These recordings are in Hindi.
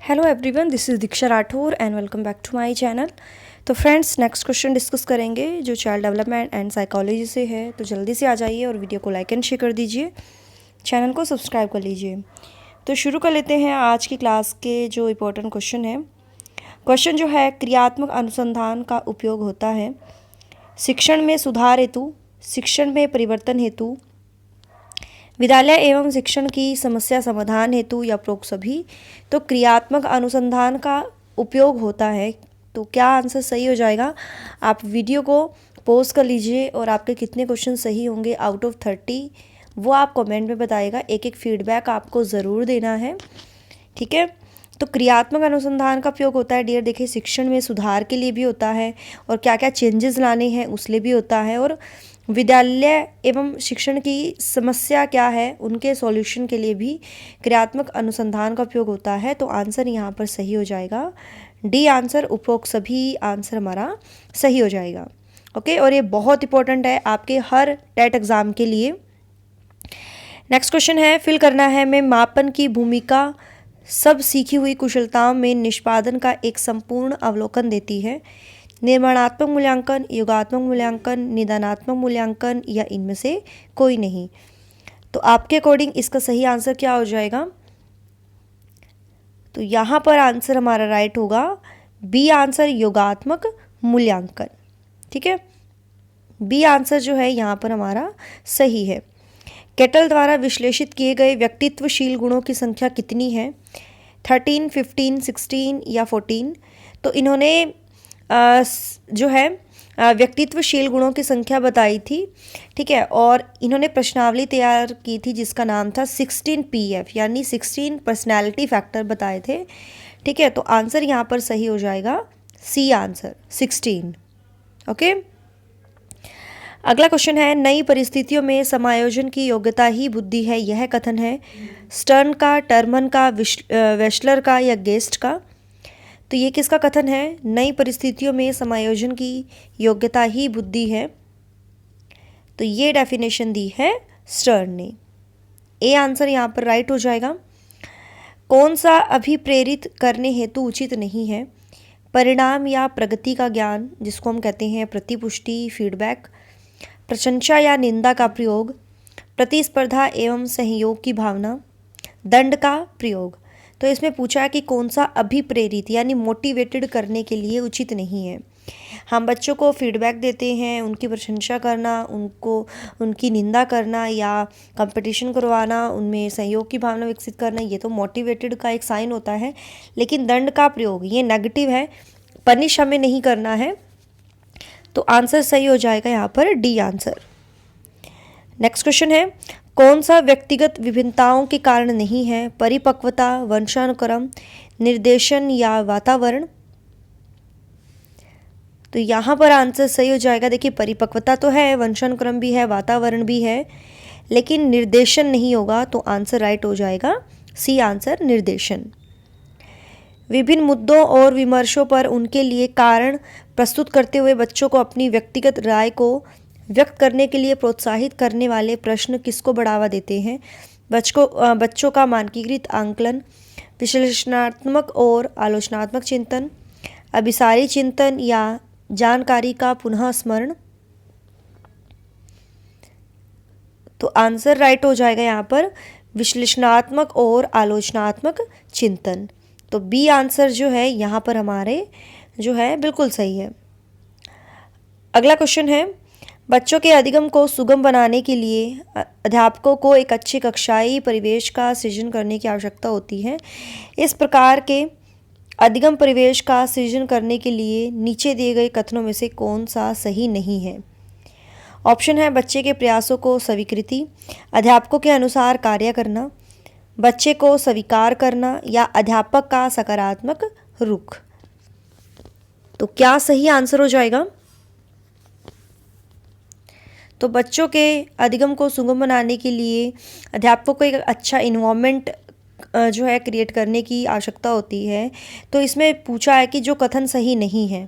Hello everyone, this is Diksha Rathore and welcome back to my channel. तो फ्रेंड्स, नेक्स्ट क्वेश्चन डिस्कस करेंगे जो चाइल्ड डेवलपमेंट एंड साइकोलॉजी से है। तो जल्दी से आ जाइए और वीडियो को लाइक एंड शेयर कर दीजिए, चैनल को सब्सक्राइब कर लीजिए। तो शुरू कर लेते हैं आज की क्लास के जो इम्पोर्टेंट क्वेश्चन है। क्वेश्चन जो है, क्रियात्मक अनुसंधान का उपयोग होता है शिक्षण में सुधार हेतु, शिक्षण में परिवर्तन हेतु, विद्यालय एवं शिक्षण की समस्या समाधान हेतु या उपरोक्त सभी। तो क्रियात्मक अनुसंधान का उपयोग होता है। तो क्या आंसर सही हो जाएगा? आप वीडियो को पॉज कर लीजिए और आपके कितने क्वेश्चन सही होंगे आउट ऑफ 30 वो आप कमेंट में बताइएगा। एक एक फीडबैक आपको ज़रूर देना है, ठीक है। तो क्रियात्मक अनुसंधान का उपयोग होता है डियर, देखिए शिक्षण में सुधार के लिए भी होता है और क्या क्या चेंजेस लाने हैं उस लिए भी होता है, और विद्यालय एवं शिक्षण की समस्या क्या है उनके सॉल्यूशन के लिए भी क्रियात्मक अनुसंधान का उपयोग होता है। तो आंसर यहाँ पर सही हो जाएगा डी आंसर, उपरोक्त सभी आंसर हमारा सही हो जाएगा। ओके, और ये बहुत इंपॉर्टेंट है आपके हर टेट एग्ज़ाम के लिए। नेक्स्ट क्वेश्चन है, फिल करना है में मापन की भूमिका सब सीखी हुई कुशलताओं में निष्पादन का एक संपूर्ण अवलोकन देती है। निर्माणात्मक मूल्यांकन, योगात्मक मूल्यांकन, निदानात्मक मूल्यांकन या इनमें से कोई नहीं। तो आपके अकॉर्डिंग इसका सही आंसर क्या हो जाएगा? तो यहाँ पर आंसर हमारा राइट होगा बी आंसर, योगात्मक मूल्यांकन, ठीक है। बी आंसर जो है यहाँ पर हमारा सही है। केटल द्वारा विश्लेषित किए गए व्यक्तित्वशील गुणों की संख्या कितनी है? 13, 15, 16 या 14। तो इन्होंने जो है व्यक्तित्वशील गुणों की संख्या बताई थी, ठीक है, और इन्होंने प्रश्नावली तैयार की थी जिसका नाम था 16 PF, यानी 16 पर्सनैलिटी फैक्टर बताए थे, ठीक है। तो आंसर यहाँ पर सही हो जाएगा सी आंसर, 16। ओके, अगला क्वेश्चन है, नई परिस्थितियों में समायोजन की योग्यता ही बुद्धि है, यह कथन है स्टर्न का, टर्मन का, वेशलर का या गेस्ट का। तो ये किसका कथन है? नई परिस्थितियों में समायोजन की योग्यता ही बुद्धि है। तो ये डेफिनेशन दी है स्टर्न ने। ए आंसर यहाँ पर राइट हो जाएगा। कौन सा अभिप्रेरित करने हेतु उचित नहीं है? परिणाम या प्रगति का ज्ञान, जिसको हम कहते हैं प्रतिपुष्टि, फीडबैक, प्रशंसा या निंदा का प्रयोग, प्रतिस्पर्धा एवं सहयोग की भावना, दंड का प्रयोग। तो इसमें पूछा है कि कौन सा अभिप्रेरित यानी मोटिवेटेड करने के लिए उचित नहीं है। हम बच्चों को फीडबैक देते हैं, उनकी प्रशंसा करना, उनकी निंदा करना या कंपटीशन करवाना, उनमें सहयोग की भावना विकसित करना, ये तो मोटिवेटेड का एक साइन होता है। लेकिन दंड का प्रयोग ये नेगेटिव है, पनिश हमें नहीं करना है। तो आंसर सही हो जाएगा यहाँ पर डी आंसर। नेक्स्ट क्वेश्चन है, कौन सा व्यक्तिगत विभिन्नताओं के कारण नहीं है? परिपक्वता, वंशानुक्रम, निर्देशन या वातावरण। तो यहाँ पर आंसर सही हो जाएगा, देखिए परिपक्वता तो है, वंशानुक्रम भी है, वातावरण भी है, लेकिन निर्देशन नहीं होगा। तो आंसर राइट हो जाएगा सी आंसर, निर्देशन। विभिन्न मुद्दों और विमर्शों पर उनके लिए कारण प्रस्तुत करते हुए बच्चों को अपनी व्यक्तिगत राय को व्यक्त करने के लिए प्रोत्साहित करने वाले प्रश्न किसको बढ़ावा देते हैं? बच्चों का मानकीकृत आंकलन, विश्लेषणात्मक और आलोचनात्मक चिंतन, अभिसारी चिंतन या जानकारी का पुनः स्मरण। तो आंसर राइट हो जाएगा यहाँ पर विश्लेषणात्मक और आलोचनात्मक चिंतन। तो बी आंसर जो है यहाँ पर हमारे जो है बिल्कुल सही है। अगला क्वेश्चन है, बच्चों के अधिगम को सुगम बनाने के लिए अध्यापकों को एक अच्छे कक्षाई परिवेश का सृजन करने की आवश्यकता होती है। इस प्रकार के अधिगम परिवेश का सृजन करने के लिए नीचे दिए गए कथनों में से कौन सा सही नहीं है? ऑप्शन है बच्चे के प्रयासों को स्वीकृति, अध्यापकों के अनुसार कार्य करना, बच्चे को स्वीकार करना या अध्यापक का सकारात्मक रुख। तो क्या सही आंसर हो जाएगा? तो बच्चों के अधिगम को सुगम बनाने के लिए अध्यापकों को एक अच्छा इन्वायरमेंट जो है क्रिएट करने की आवश्यकता होती है। तो इसमें पूछा है कि जो कथन सही नहीं है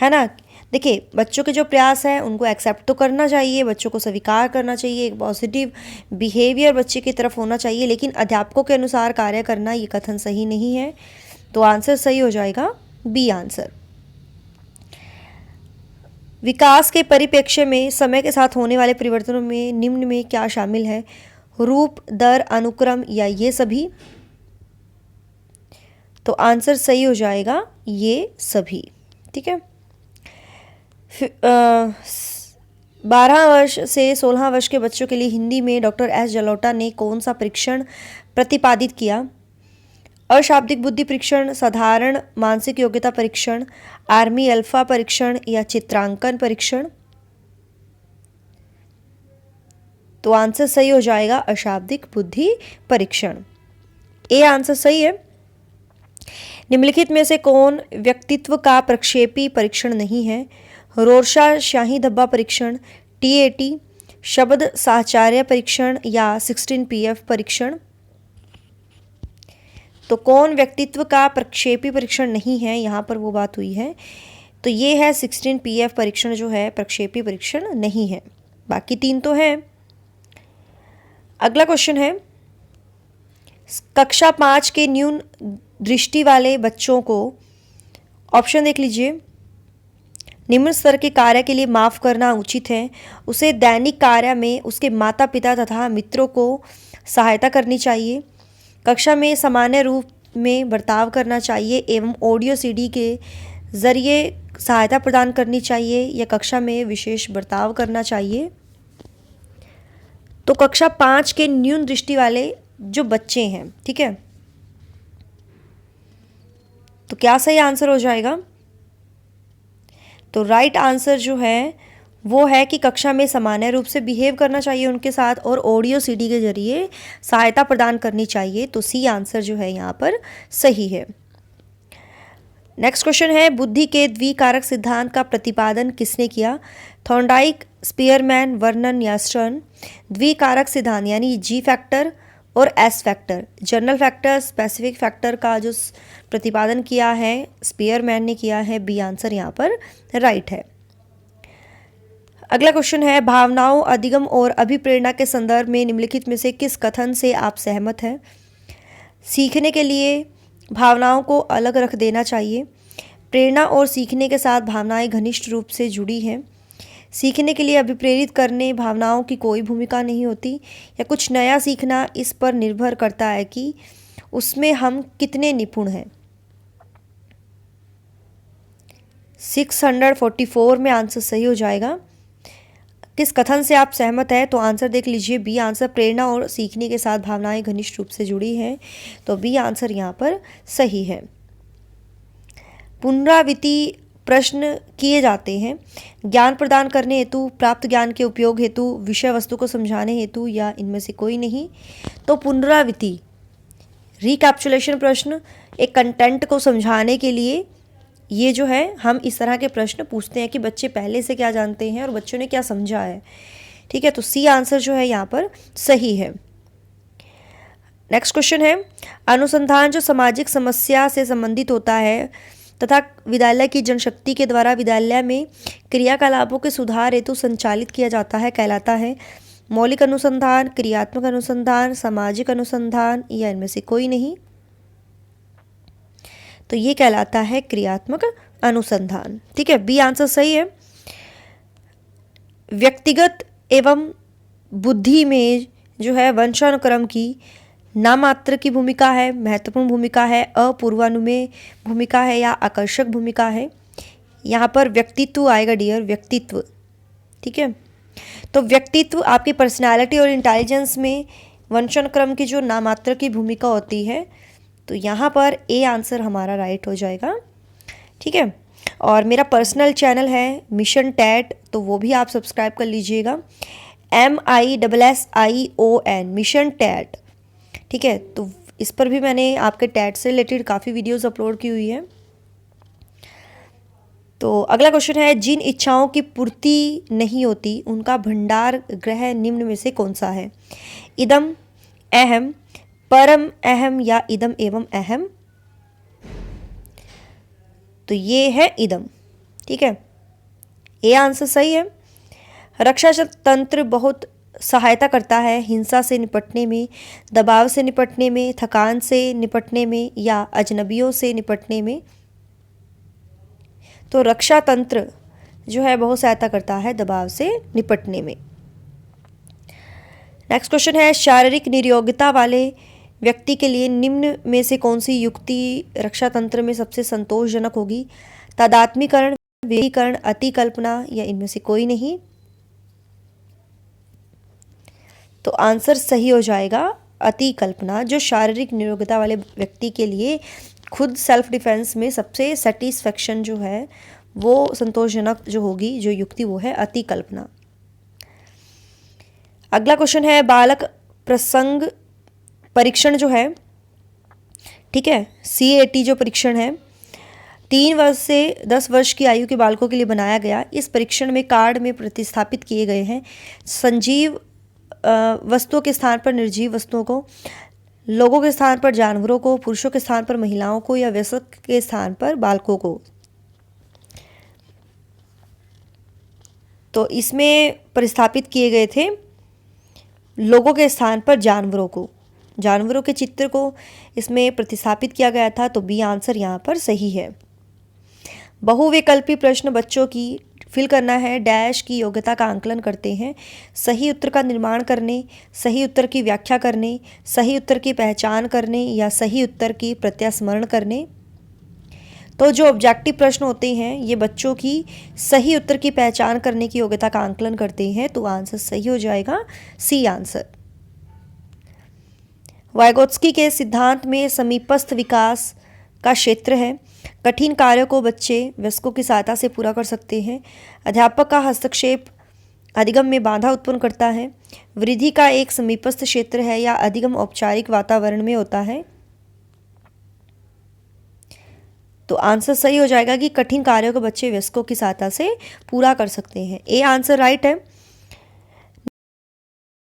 ना, देखिए, बच्चों के जो प्रयास हैं उनको एक्सेप्ट तो करना चाहिए, बच्चों को स्वीकार करना चाहिए, एक पॉजिटिव बिहेवियर बच्चे की तरफ होना चाहिए, लेकिन अध्यापकों के अनुसार कार्य करना ये कथन सही नहीं है। तो आंसर सही हो जाएगा बी आंसर। विकास के परिप्रेक्ष्य में समय के साथ होने वाले परिवर्तनों में निम्न में क्या शामिल है? रूप, दर, अनुक्रम या ये सभी? तो आंसर सही हो जाएगा ये सभी। ठीक है। 12 वर्ष से 16 वर्ष के बच्चों के लिए हिंदी में डॉक्टर एस जलोटा ने कौन सा परीक्षण प्रतिपादित किया? अशाब्दिक बुद्धि परीक्षण, साधारण मानसिक योग्यता परीक्षण, आर्मी अल्फा परीक्षण या चित्रांकन परीक्षण? तो आंसर सही हो जाएगा अशाब्दिक बुद्धि परीक्षण। ए आंसर सही है। निम्नलिखित में से कौन व्यक्तित्व का प्रक्षेपी परीक्षण नहीं है? रोरशा शाही धब्बा परीक्षण, टीएटी, शब्द साहचर्य परीक्षण या 16 PF परीक्षण? तो कौन व्यक्तित्व का प्रक्षेपी परीक्षण नहीं है, यहाँ पर वो बात हुई है। तो ये है 16 PF परीक्षण जो है प्रक्षेपी परीक्षण नहीं है, बाकी 3 तो है। अगला क्वेश्चन है, कक्षा 5 के न्यून दृष्टि वाले बच्चों को, ऑप्शन देख लीजिए, निम्न स्तर के कार्य के लिए माफ़ करना उचित है, उसे दैनिक कार्य में उसके माता पिता तथा मित्रों को सहायता करनी चाहिए, कक्षा में सामान्य रूप में बर्ताव करना चाहिए एवं ऑडियो सीडी के जरिए सहायता प्रदान करनी चाहिए या कक्षा में विशेष बर्ताव करना चाहिए? तो कक्षा 5 के न्यून दृष्टि वाले जो बच्चे हैं, ठीक है, तो क्या सही आंसर हो जाएगा? तो राइट आंसर जो है वो है कि कक्षा में सामान्य रूप से बिहेव करना चाहिए उनके साथ और ऑडियो सीडी के जरिए सहायता प्रदान करनी चाहिए। तो सी आंसर जो है यहाँ पर सही है। नेक्स्ट क्वेश्चन है, बुद्धि के द्विकारक सिद्धांत का प्रतिपादन किसने किया? थॉर्नडाइक, स्पीयरमैन, वर्नन या स्टर्न? द्विकारक सिद्धांत यानी जी फैक्टर और S factor, general factor, specific factor का जो प्रतिपादन किया है स्पीयरमैन ने किया है। बी आंसर यहाँ पर राइट है। अगला क्वेश्चन है, भावनाओं, अधिगम और अभिप्रेरणा के संदर्भ में निम्नलिखित में से किस कथन से आप सहमत हैं? सीखने के लिए भावनाओं को अलग रख देना चाहिए, प्रेरणा और सीखने के साथ भावनाएं घनिष्ठ रूप से जुड़ी हैं, सीखने के लिए अभिप्रेरित करने भावनाओं की कोई भूमिका नहीं होती, या कुछ नया सीखना इस पर निर्भर करता है कि उसमें हम कितने निपुण हैं। 644 में आंसर सही हो जाएगा। किस कथन से आप सहमत हैं? तो आंसर देख लीजिए, बी आंसर, प्रेरणा और सीखने के साथ भावनाएं घनिष्ठ रूप से जुड़ी हैं। तो बी आंसर यहाँ पर सही है। पुनरावृत्ति प्रश्न किए जाते हैं ज्ञान प्रदान करने हेतु, प्राप्त ज्ञान के उपयोग हेतु, विषय वस्तु को समझाने हेतु या इनमें से कोई नहीं? तो पुनरावृत्ति, रिकैप्चुलेशन प्रश्न, एक कंटेंट को समझाने के लिए ये जो है हम इस तरह के प्रश्न पूछते हैं कि बच्चे पहले से क्या जानते हैं और बच्चों ने क्या समझा है। ठीक है, तो सी आंसर जो है यहाँ पर सही है। नेक्स्ट क्वेश्चन है, अनुसंधान जो सामाजिक समस्या से संबंधित होता है तथा विद्यालय की जनशक्ति के द्वारा विद्यालय में क्रियाकलापों के सुधार हेतु संचालित किया जाता है कहलाता है मौलिक अनुसंधान, क्रियात्मक अनुसंधान, सामाजिक अनुसंधान या इनमें से कोई नहीं? तो ये कहलाता है क्रियात्मक अनुसंधान। ठीक है, बी आंसर सही है। व्यक्तिगत एवं बुद्धि में जो है वंशानुक्रम की नामात्र की भूमिका है, महत्वपूर्ण भूमिका है, अपूर्वानुमेय भूमिका है या आकर्षक भूमिका है? यहाँ पर व्यक्तित्व आएगा डियर, व्यक्तित्व। ठीक है, तो व्यक्तित्व आपकी पर्सनालिटी और इंटेलिजेंस में वंशानुक्रम की जो नामात्र की भूमिका होती है, तो यहाँ पर ए आंसर हमारा राइट हो जाएगा। ठीक है, और मेरा पर्सनल चैनल है मिशन टैट, तो वो भी आप सब्सक्राइब कर लीजिएगा, MISSION मिशन टैट। ठीक है, तो इस पर भी मैंने आपके टैट से रिलेटेड काफ़ी वीडियोस अपलोड की हुई है। तो अगला क्वेश्चन है, जिन इच्छाओं की पूर्ति नहीं होती उनका भंडार ग्रह निम्न में से कौन सा है? इदम, अहम, परम अहम या इदम एवं अहम? तो ये है इदम। ठीक है, ए आंसर सही है। रक्षा तंत्र बहुत सहायता करता है हिंसा से निपटने में, दबाव से निपटने में, थकान से निपटने में या अजनबियों से निपटने में। तो रक्षा तंत्र जो है बहुत सहायता करता है दबाव से निपटने में। नेक्स्ट क्वेश्चन है, शारीरिक निरोगिता वाले व्यक्ति के लिए निम्न में से कौन सी युक्ति रक्षा तंत्र में सबसे संतोषजनक होगी? तादात्मीकरण, विलीकरण, अतिकल्पना या इनमें से कोई नहीं। तो आंसर सही हो जाएगा अतिकल्पना, जो शारीरिक निरोगिता वाले व्यक्ति के लिए खुद सेल्फ डिफेंस में सबसे सेटिस्फेक्शन जो है वो संतोषजनक जो होगी जो युक्ति वो है अतिकल्पना। अगला क्वेश्चन है, बालक प्रसंग परीक्षण जो है, ठीक है, CAT जो परीक्षण है 3 वर्ष से 10 वर्ष की आयु के बालकों के लिए बनाया गया। इस परीक्षण में कार्ड में प्रतिस्थापित किए गए हैं सजीव वस्तुओं के स्थान पर निर्जीव वस्तुओं को, लोगों के स्थान पर जानवरों को, पुरुषों के स्थान पर महिलाओं को या वयस्क के स्थान पर बालकों को। तो इसमें प्रतिस्थापित किए गए थे लोगों के स्थान पर जानवरों को, जानवरों के चित्र को इसमें प्रतिस्थापित किया गया था। तो बी आंसर यहाँ पर सही है। बहुविकल्पी प्रश्न बच्चों की फिल करना है, डैश की योग्यता का आंकलन करते हैं, सही उत्तर का निर्माण करने, सही उत्तर की व्याख्या करने, सही उत्तर की पहचान करने या सही उत्तर की प्रत्यास्मरण करने। तो जो ऑब्जेक्टिव प्रश्न होते हैं ये बच्चों की सही उत्तर की पहचान करने की योग्यता का आंकलन करते हैं। तो आंसर सही हो जाएगा सी आंसर। वाइगोत्स्की के सिद्धांत में समीपस्थ विकास का क्षेत्र है। कठिन कार्यों को बच्चे वयस्कों की सहायता से पूरा कर सकते हैं। अध्यापक का हस्तक्षेप अधिगम में बाधा उत्पन्न करता है। वृद्धि का एक समीपस्थ क्षेत्र है या अधिगम औपचारिक वातावरण में होता है। तो आंसर सही हो जाएगा कि कठिन कार्यों को बच्चे वयस्कों की सहायता से पूरा कर सकते हैं। ए आंसर राइट है।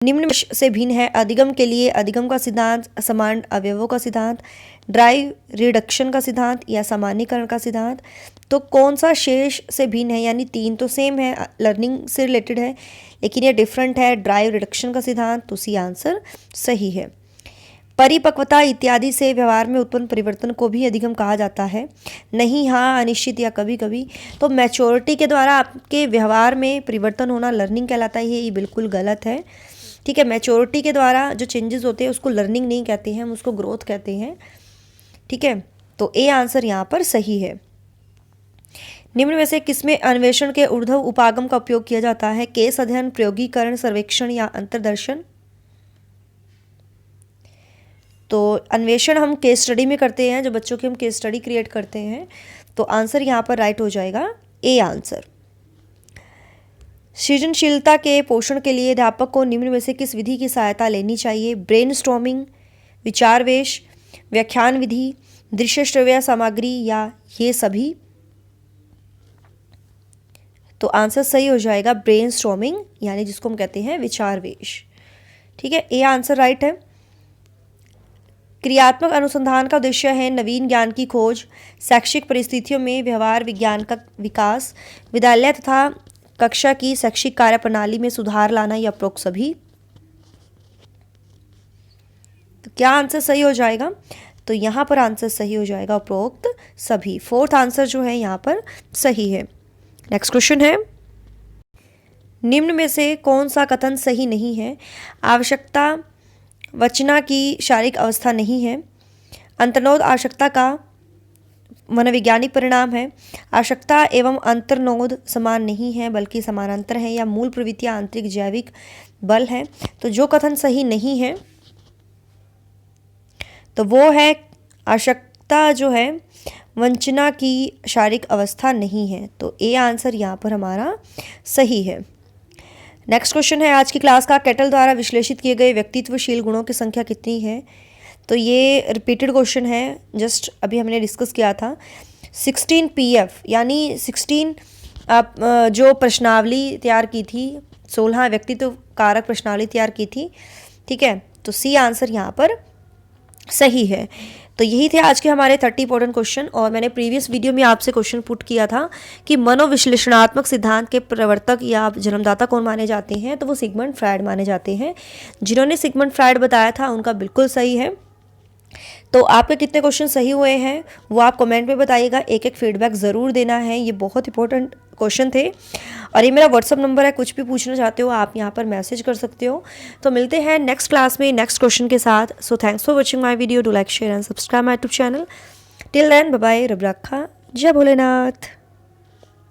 निम्न से भिन्न है, अधिगम के लिए अधिगम का सिद्धांत, समान अवयवों का सिद्धांत, ड्राइव रिडक्शन का सिद्धांत या सामान्यीकरण का सिद्धांत। तो कौन सा शेष से भिन्न है, यानी 3 तो सेम है, लर्निंग से रिलेटेड है, लेकिन ये डिफरेंट है, ड्राइव रिडक्शन का सिद्धांत। तो सी आंसर सही है। परिपक्वता इत्यादि से व्यवहार में उत्पन्न परिवर्तन को भी अधिगम कहा जाता है। नहीं, हाँ, अनिश्चित या कभी कभी। तो मैच्योरिटी के द्वारा आपके व्यवहार में परिवर्तन होना लर्निंग कहलाता है, ये बिल्कुल गलत है। ठीक है, मैच्योरिटी के द्वारा जो चेंजेस होते हैं उसको लर्निंग नहीं कहते हैं, हम उसको ग्रोथ कहते हैं। ठीक है, तो ए आंसर यहाँ पर सही है। निम्न में से किसमें अन्वेषण के ऊर्ध्व उपागम का उपयोग किया जाता है? केस अध्ययन, प्रयोगीकरण, सर्वेक्षण या अंतर्दर्शन। तो अन्वेषण हम केस स्टडी में करते हैं, जब बच्चों की हम केस स्टडी क्रिएट करते हैं। तो आंसर यहाँ पर राइट हो जाएगा ए आंसर। सृजनशीलता के पोषण के लिए अध्यापक को निम्न में से किस विधि की सहायता लेनी चाहिए? ब्रेनस्टॉर्मिंग, विचारवेश, व्याख्यान विधि, दृश्य श्रव्य सामग्री या ये सभी। तो आंसर सही हो जाएगा ब्रेनस्टॉर्मिंग, यानी जिसको हम कहते हैं विचारवेश। ठीक है, ए आंसर राइट है। क्रियात्मक अनुसंधान का उद्देश्य है नवीन ज्ञान की खोज, शैक्षिक परिस्थितियों में व्यवहार विज्ञान का विकास, विद्यालय तथा कक्षा की शैक्षिक कार्यप्रणाली में सुधार लाना या उपरोक्त सभी। तो क्या आंसर सही हो जाएगा? तो यहाँ पर आंसर सही हो जाएगा उपरोक्त सभी। 4th आंसर जो है यहाँ पर सही है। नेक्स्ट क्वेश्चन है, निम्न में से कौन सा कथन सही नहीं है? आवश्यकता वचना की शारीरिक अवस्था नहीं है। अंतर्नोद आवश्यकता का मनोवैज्ञानिक परिणाम है। आवश्यकता एवं अंतर्नोद समान नहीं है बल्कि समानांतर है, या मूल प्रवृत्तियां आंतरिक जैविक बल है। तो जो कथन सही नहीं है तो वो है आवश्यकता जो है वंचना की शारीरिक अवस्था नहीं है। तो ए आंसर यहाँ पर हमारा सही है। नेक्स्ट क्वेश्चन है आज की क्लास का, केटल द्वारा विश्लेषित किए गए व्यक्तित्वशील गुणों की संख्या कितनी है? तो ये रिपीटेड क्वेश्चन है, जस्ट अभी हमने डिस्कस किया था। 16 PF यानी 16 जो प्रश्नावली तैयार की थी, 16 व्यक्तित्व कारक प्रश्नावली तैयार की थी। ठीक है, तो सी आंसर यहाँ पर सही है। तो यही थे आज के हमारे 30 इंपॉर्टेंट क्वेश्चन। और मैंने प्रीवियस वीडियो में आपसे क्वेश्चन पुट किया था कि मनोविश्लेषणात्मक सिद्धांत के प्रवर्तक या जन्मदाता कौन माने जाते हैं, तो वो सिगमंड फ्रायड माने जाते हैं। जिन्होंने सिगमंड फ्रायड बताया था उनका बिल्कुल सही है। तो आपके कितने क्वेश्चन सही हुए हैं वो आप कमेंट में बताइएगा, एक एक फीडबैक ज़रूर देना है, ये बहुत इंपॉर्टेंट क्वेश्चन थे। और ये मेरा व्हाट्सअप नंबर है, कुछ भी पूछना चाहते हो आप यहाँ पर मैसेज कर सकते हो। तो मिलते हैं नेक्स्ट क्लास में नेक्स्ट क्वेश्चन के साथ। So thanks for watching my video, do like share and subscribe my YouTube channel. Till then bye bye, रब रखा, जय भोलेनाथ।